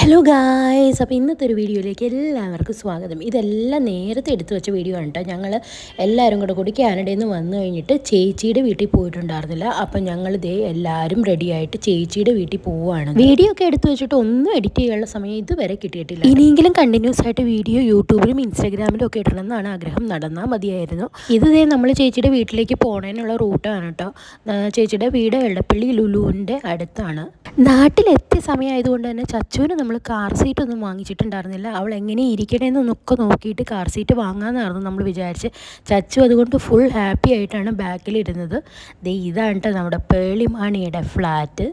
Hello guys, അപ്പോൾ ഇന്നത്തെ ഒരു വീഡിയോയിലേക്ക് എല്ലാവർക്കും സ്വാഗതം. ഇതെല്ലാം നേരത്തെ എടുത്തു വെച്ച വീഡിയോ ആണ് കേട്ടോ. ഞങ്ങൾ എല്ലാവരും കൂടി കാനഡയിൽ നിന്ന് വന്നു കഴിഞ്ഞിട്ട് ചേച്ചിയുടെ വീട്ടിൽ പോയിട്ടുണ്ടായിരുന്നില്ല. അപ്പം ഞങ്ങൾ ദേ എല്ലാവരും റെഡിയായിട്ട് ചേച്ചിയുടെ വീട്ടിൽ പോവുകയാണ്. വീഡിയോ ഒക്കെ എടുത്തു വെച്ചിട്ട് ഒന്നും എഡിറ്റ് ചെയ്യാനുള്ള സമയം ഇതുവരെ കിട്ടിയിട്ടില്ല. ഇനിയെങ്കിലും കണ്ടിന്യൂസ് ആയിട്ട് വീഡിയോ യൂട്യൂബിലും ഇൻസ്റ്റാഗ്രാമിലും ഒക്കെ ഇടണമെന്നാണ് ആഗ്രഹം. നടന്നാൽ മതിയായിരുന്നു. ഇത് ദേ നമ്മൾ ചേച്ചിയുടെ വീട്ടിലേക്ക് പോകണതിനുള്ള റൂട്ടാണ് കേട്ടോ. ചേച്ചിയുടെ വീട് എടപ്പള്ളി ലുലുവിൻ്റെ അടുത്താണ്. നാട്ടിലെത്തിയ സമയമായതുകൊണ്ട് തന്നെ ചച്ചുവിന് നമ്മൾ കാർ സീറ്റ് ഒന്നും വാങ്ങിച്ചിട്ടുണ്ടായിരുന്നില്ല. അവൾ എങ്ങനെ ഇരിക്കണേന്നൊക്കെ നോക്കിയിട്ട് കാർ സീറ്റ് വാങ്ങാമെന്നായിരുന്നു നമ്മൾ വിചാരിച്ച്. ചച്ചു അതുകൊണ്ട് ഫുൾ ഹാപ്പി ആയിട്ടാണ് ബാക്കിലിരുന്നത്. ദേ ഇതാണ് കേട്ടോ നമ്മുടെ പേളിമാണിയുടെ ഫ്ലാറ്റ്.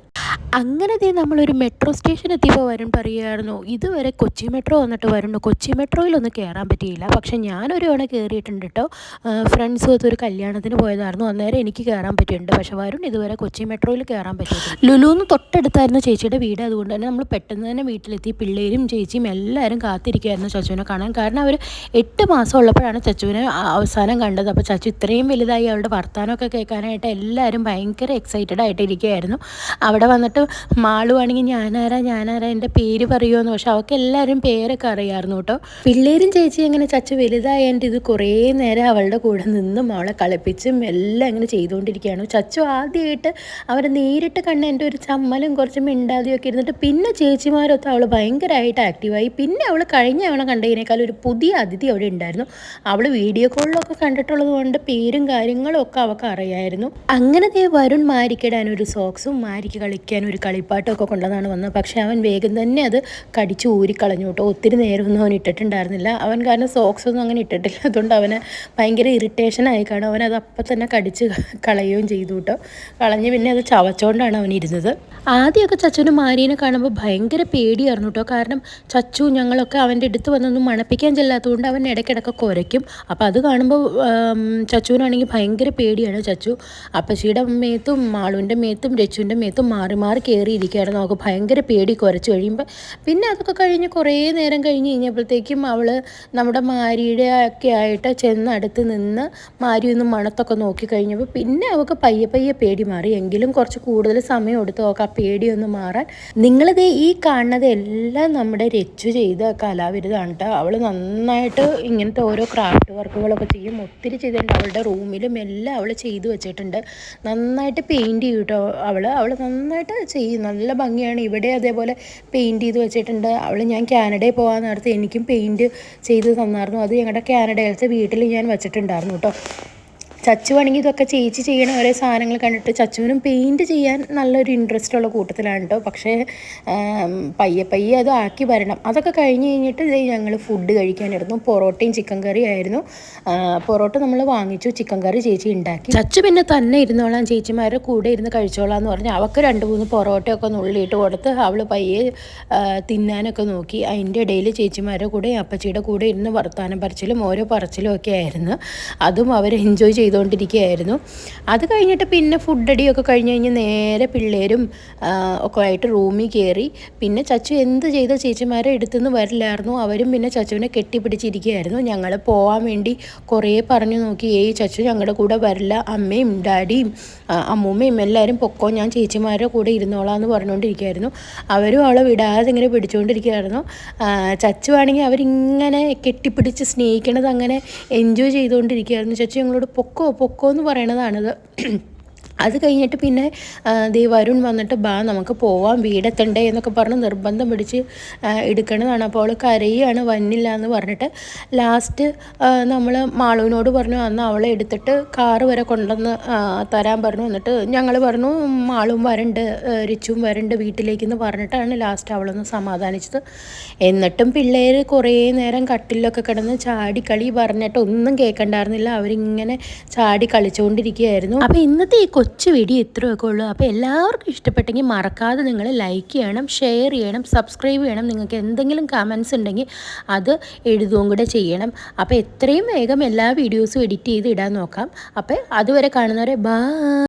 അങ്ങനെ ദേ നമ്മളൊരു മെട്രോ സ്റ്റേഷൻ എത്തിയപ്പോൾ വരുൺ പറയുമായിരുന്നു, ഇതുവരെ കൊച്ചി മെട്രോ വന്നിട്ട് വരുന്നു, കൊച്ചി മെട്രോയിലൊന്നും കയറാൻ പറ്റിയില്ല. പക്ഷെ ഞാനൊരു തവണ കയറിയിട്ടുണ്ട് കേട്ടോ. ഫ്രണ്ട്സും ഒരു കല്യാണത്തിന് പോയതായിരുന്നു, അന്നേരം എനിക്ക് കയറാൻ പറ്റിയിട്ടുണ്ട്. പക്ഷെ വരുൺ ഇതുവരെ കൊച്ചി മെട്രോയിൽ കയറാൻ പറ്റിയിട്ടില്ല. ലുലുന്ന് തൊട്ടടുത്തായിരുന്നു ചേച്ചിയുടെ വീട്. അതുകൊണ്ട് തന്നെ നമ്മൾ പെട്ടെന്ന് തന്നെ വീട്ടിലെത്തി. പിള്ളേരും ചേച്ചിയും എല്ലാവരും കാത്തിരിക്കുകയായിരുന്നു ചച്ചുവിനെ കാണാൻ. കാരണം അവർ 8 മാസം ഉള്ളപ്പോഴാണ് ചച്ചുവിനെ അവസാനം കണ്ടത്. അപ്പോൾ ചച്ചു ഇത്രയും വലുതായി അവളുടെ വർത്തമാനമൊക്കെ കേൾക്കാനായിട്ട് എല്ലാവരും ഭയങ്കര എക്സൈറ്റഡ് ആയിട്ട് ഇരിക്കുകയായിരുന്നു. അവിടെ വന്നിട്ട് മാളുവാണെങ്കിൽ ഞാനാരാ എൻ്റെ പേര് പറയുമെന്ന്. പക്ഷെ അവൾക്ക് എല്ലാവരും പേരൊക്കെ അറിയാമായിരുന്നു കേട്ടോ. പിള്ളേരും ചേച്ചി അങ്ങനെ ചച്ചു വലുതായതിൻ്റെ ഇത് കുറേ നേരം അവളുടെ കൂടെ നിന്നും അവളെ കളിപ്പിച്ചും എല്ലാം ഇങ്ങനെ ചെയ്തുകൊണ്ടിരിക്കുകയാണ്. ചച്ചു ആദ്യമായിട്ട് അവരെ നേരിട്ട് കണ്ട് എൻ്റെ ഒരു ചമ്മലും കുറച്ച് മിണ്ടാതെയൊക്കെ ഇരുന്നിട്ട് പിന്നെ ചേച്ചിമാരൊത്ത് അവൾ ഭയങ്കരമായിട്ട് ആക്റ്റീവായി. പിന്നെ അവൾ കഴിഞ്ഞ തവണ കണ്ടതിനേക്കാൾ ഒരു പുതിയ അതിഥി അവിടെ ഉണ്ടായിരുന്നു. അവൾ വീഡിയോ കോളിലൊക്കെ കണ്ടിട്ടുള്ളത് കൊണ്ട് പേരും കാര്യങ്ങളും ഒക്കെ അവൾക്ക് അറിയായിരുന്നു. അങ്ങനെ ദേ വരുൺ മാരിക്കിടാൻ ഒരു സോക്സും മാരിക്ക് കളിക്കാൻ ഒരു കളിപ്പാട്ടമൊക്കെ കൊണ്ടുവന്നാണ് വന്നത്. പക്ഷേ അവൻ വേഗം തന്നെ അത് കടിച്ച് ഊരിക്കളഞ്ഞു കേട്ടോ. ഒത്തിരി നേരമൊന്നും അവൻ ഇട്ടിട്ടുണ്ടായിരുന്നില്ല. അവൻ കാരണം സോക്സ് ഒന്നും അങ്ങനെ ഇട്ടിട്ടില്ല. അതുകൊണ്ട് അവന് ഭയങ്കര ഇറിറ്റേഷനായി കാണും. അവനത് അപ്പം തന്നെ കടിച്ച് കളയുകയും ചെയ്തു കേട്ടോ. കളഞ്ഞ് പിന്നെ അത് ചവച്ചുകൊണ്ടാണ് അവൻ ഇരുന്നത്. ആദ്യമൊക്കെ ചച്ചുവിന് മാരീനെ കാണുമ്പോൾ ഭയങ്കര പേടിയായിരുന്നു കേട്ടോ. കാരണം ചച്ചു ഞങ്ങളൊക്കെ അവൻ്റെ അടുത്ത് വന്നൊന്നും മണപ്പിക്കാൻ ചെല്ലാത്തതുകൊണ്ട് അവൻ ഇടയ്ക്കിടയ്ക്ക് കുരയ്ക്കും. അപ്പോൾ അത് കാണുമ്പോൾ ചച്ചുവിനാണെങ്കിൽ ഭയങ്കര പേടിയാണ്. ചച്ചു അപ്പച്ചിയുടെ മേത്തും മാളുവിൻ്റെ മേത്തും രച്ചുവിൻ്റെ മേത്തും മാറി മാറി കയറിയിരിക്കുകയായിരുന്നു. അവൾക്ക് ഭയങ്കര പേടി കുരച്ച് കഴിയുമ്പോൾ. പിന്നെ അതൊക്കെ കഴിഞ്ഞ് കുറേ നേരം കഴിഞ്ഞപ്പോഴത്തേക്കും അവൾ നമ്മുടെ മാരിയുടെ ഒക്കെ ആയിട്ട് ചെന്ന് അടുത്ത് നിന്ന് മാരി ഒന്ന് മണത്തൊക്കെ നോക്കി കഴിഞ്ഞപ്പോൾ പിന്നെ അവൾക്ക് പയ്യെ പേടി മാറി. എങ്കിലും കുറച്ച് കൂടുതൽ സമയം എടുത്ത് നോക്കാം ആ പേടിയൊന്ന് മാറാൻ. നിങ്ങളിത് ഈ കാണുന്നത് എല്ലാം നമ്മുടെ രച്ചു ചെയ്ത കലാവിരുതാണ് കേട്ടോ. അവൾ നന്നായിട്ട് ഇങ്ങനത്തെ ഓരോ ക്രാഫ്റ്റ് വർക്കുകളൊക്കെ ചെയ്യും. ഒത്തിരി ചെയ്തിട്ടുണ്ട്. അവളുടെ റൂമിലും എല്ലാം അവൾ ചെയ്തു വെച്ചിട്ടുണ്ട്. നന്നായിട്ട് പെയിൻറ്റ് ചെയ്യും കേട്ടോ. അവൾ നന്നായിട്ട് ചെയ്യും. നല്ല ഭംഗിയാണ്. ഇവിടെ അതേപോലെ പെയിൻറ്റ് ചെയ്ത് വെച്ചിട്ടുണ്ട്. ഞാൻ കാനഡയിൽ പോകാൻ നേരത്ത് എനിക്കും പെയിൻറ്റ് ചെയ്ത് തന്നായിരുന്നു. അത് ഞങ്ങളുടെ കാനഡയിലത്തെ വീട്ടിൽ ഞാൻ വെച്ചിട്ടുണ്ടായിരുന്നു കേട്ടോ. ചച്ചുവാണെങ്കിൽ ഇതൊക്കെ ചേച്ചി ചെയ്യണ ഓരോ സാധനങ്ങൾ കണ്ടിട്ട് ചച്ചുവിനും പെയിൻറ്റ് ചെയ്യാൻ നല്ലൊരു ഇൻട്രസ്റ്റ് ഉള്ള കൂട്ടത്തിലാണ് കേട്ടോ. പക്ഷേ പയ്യെ അത് ആക്കി വരണം. അതൊക്കെ കഴിഞ്ഞ് കഴിഞ്ഞിട്ട് ഞങ്ങൾ ഫുഡ് കഴിക്കാനിരുന്നു. പൊറോട്ടയും ചിക്കൻ കറി ആയിരുന്നു. പൊറോട്ട നമ്മൾ വാങ്ങിച്ചു, ചിക്കൻ കറി ചേച്ചി ഉണ്ടാക്കി. ചച്ചു പിന്നെ തന്നെ ഇരുന്നോളാം, ചേച്ചിമാരുടെ കൂടെ ഇരുന്ന് കഴിച്ചോളാം എന്ന് പറഞ്ഞ് അവൾക്ക് 2-3 പൊറോട്ടയൊക്കെ നുള്ളിയിട്ട് കൊടുത്ത് അവൾ പയ്യെ തിന്നാനൊക്കെ നോക്കി. അതിൻ്റെ ഇടയിൽ ചേച്ചിമാരുടെ കൂടെ അപ്പച്ചിയുടെ കൂടെ ഇരുന്ന് വർത്താനം പറച്ചിലും ഓരോ പറച്ചിലും ഒക്കെ ആയിരുന്നു. അതും അവർ എൻജോയ് ചെയ്തുകൊണ്ടിരിക്കുകയായിരുന്നു. അത് കഴിഞ്ഞിട്ട് പിന്നെ ഫുഡ് അടിയൊക്കെ കഴിഞ്ഞ് കഴിഞ്ഞ് നേരെ പിള്ളേരും ഒക്കെ ആയിട്ട് റൂമിൽ കയറി. പിന്നെ ചച്ചു എന്ത് ചെയ്ത ചേച്ചിമാരെ എടുത്തുനിന്ന് വരില്ലായിരുന്നു. അവരും പിന്നെ ചച്ചുവിനെ കെട്ടിപ്പിടിച്ചിരിക്കുകയായിരുന്നു. ഞങ്ങൾ പോകാൻ വേണ്ടി കുറേ പറഞ്ഞു നോക്കി. ചച്ചു ഞങ്ങളുടെ കൂടെ വരില്ല, അമ്മയും ഡാഡിയും അമ്മൂമ്മയും എല്ലാവരും പൊക്കോ, ഞാൻ ചേച്ചിമാരുടെ കൂടെ ഇരുന്നോളാം എന്ന് പറഞ്ഞുകൊണ്ടിരിക്കുകയായിരുന്നു. അവരും അവളെ വിടാതെ ഇങ്ങനെ പിടിച്ചുകൊണ്ടിരിക്കുകയായിരുന്നു. ചച്ചു ആണെങ്കിൽ അവരിങ്ങനെ കെട്ടിപ്പിടിച്ച് സ്നേഹിക്കണത് അങ്ങനെ എൻജോയ് ചെയ്തുകൊണ്ടിരിക്കുകയായിരുന്നു. ചച്ചു ഞങ്ങളോട് പൊക്കോ എന്ന് പറയണതാണിത്. അത് കഴിഞ്ഞിട്ട് പിന്നെ വരുൺ വന്നിട്ട് നമുക്ക് പോവാം, വീടെത്തണ്ടേ എന്നൊക്കെ പറഞ്ഞ് നിർബന്ധം പിടിച്ച് എടുക്കണതാണ്. അപ്പോൾ അവൾ കരയാണ് വന്നില്ല എന്ന് പറഞ്ഞിട്ട്. ലാസ്റ്റ് നമ്മൾ മാളുവിനോട് പറഞ്ഞു അന്ന് അവളെ എടുത്തിട്ട് കാറ് വരെ കൊണ്ടുവന്ന് തരാൻ പറഞ്ഞു. എന്നിട്ട് ഞങ്ങൾ പറഞ്ഞു മാളും വരണ്ട്, റിച്ചുവും വരണ്ട് വീട്ടിലേക്കെന്ന് പറഞ്ഞിട്ടാണ് ലാസ്റ്റ് അവളൊന്ന് സമാധാനിച്ചത്. എന്നിട്ടും പിള്ളേർ കുറേ നേരം കട്ടിലൊക്കെ കിടന്ന് ചാടിക്കളി പറഞ്ഞിട്ട് ഒന്നും കേൾക്കണ്ടായിരുന്നില്ല. അവരിങ്ങനെ ചാടി കളിച്ചുകൊണ്ടിരിക്കുകയായിരുന്നു. അപ്പോൾ ഇന്നത്തെ ഈ കൊച്ചു വീഡിയോ ഇത്രയൊക്കെ ഉള്ളൂ. അപ്പോൾ എല്ലാവർക്കും ഇഷ്ടപ്പെട്ടെങ്കിൽ മറക്കാതെ നിങ്ങൾ ലൈക്ക് ചെയ്യണം, ഷെയർ ചെയ്യണം, സബ്സ്ക്രൈബ് ചെയ്യണം. നിങ്ങൾക്ക് എന്തെങ്കിലും കമൻസ് ഉണ്ടെങ്കിൽ അത് എഴുതുകയും കൂടെ ചെയ്യണം. അപ്പോൾ എത്രയും വേഗം എല്ലാ വീഡിയോസും എഡിറ്റ് ചെയ്ത് ഇടാൻ നോക്കാം. അപ്പോൾ അതുവരെ കാണുന്നവരെ ബൈ.